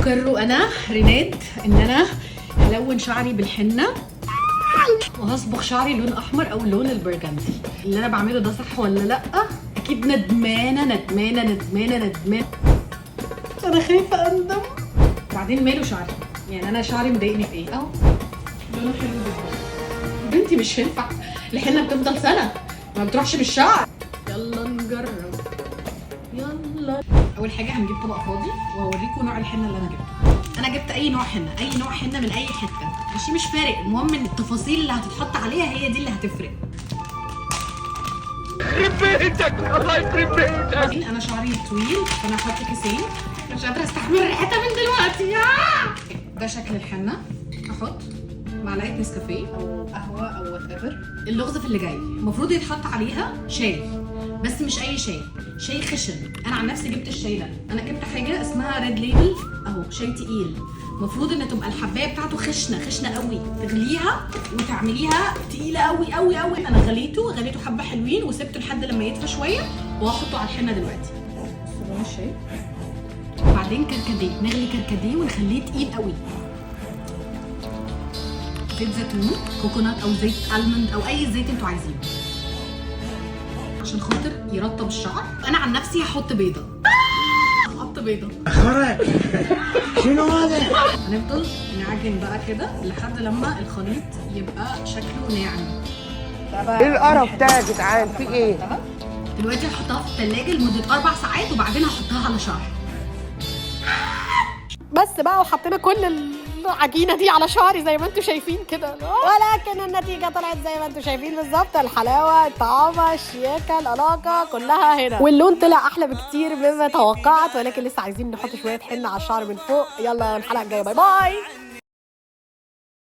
أقر أنا ريناد إن أنا هلون شعري بالحنة وهصبغ شعري لون أحمر أو اللون البرجندي. اللي أنا بعمله ده صح ولا لأ؟ أكيد ندمانة ندمانة ندمانة ندمانة. أنا خايفة أندم. بعدين ماله شعري؟ يعني أنا شعري مضايقني في إيه؟ أهو لونه حلو جدا. بنتي مش هينفع، الحنة بتفضل سنة ما بتروحش بالشعر. يلا نجرب. يلا. اول حاجه هنجيب طبق فاضي وهوريكم نوع الحنه اللي انا جبته. انا جبت اي نوع حنه، اي نوع حنه من اي حته، ماشي مش فارق، المهم ان التفاصيل اللي هتتحط عليها هي دي اللي هتفرق. يخرب بيتك، الله يخرب بيتك. انا شعري طويل فانا هحط كيسين، مش قادره استحمل ريحتها من دلوقتي. ده شكل الحنه. هحط معلقه نسكافيه او قهوه او وات ايفر. اللغز في اللي جاي المفروض يتحط عليها شاي، بس مش اي شاي، شاي خشن. انا عن نفسي جبت الشاي ده، انا جبت حاجه اسمها ريد ليبل اهو، شاي تقيل. المفروض ان تبقى الحبايه بتاعته خشنه قوي، تغليها وتعمليها تقيله قوي قوي قوي. انا غليته حبه حلوين وسبته لحد لما يدفى شويه وهحطه على الحنه دلوقتي. بصوا الشاي. وبعدين كركديه، نغلي كركديه ونخليه تقيل قوي. زيت زيتون، كوكونات او زيت المند او اي زيت انتوا عايزينه عشان خاطر يرطب الشعر. انا عن نفسي هحط بيضه. هحط بيضه. خرج شنو هذا؟ هنفضل نعجن بقى كده لحد لما الخليط يبقى شكله ناعم. ايه القرف ده يا جدعان؟ في ايه؟ دلوقتي هحطها في الثلاجه لمده 4 ساعات وبعدين هحطها على شعري. بس بقى وحطينا كل العجينه دي على شعري زي ما انتم شايفين كده، ولكن النتيجه طلعت زي ما انتم شايفين بالظبط. الحلاوه، الطعامه، الشياكه، الاناقه كلها هنا، واللون طلع احلى بكتير مما توقعت، ولكن لسه عايزين نحط شويه حنه على الشعر من فوق. يلا الحلقه الجايه، باي باي.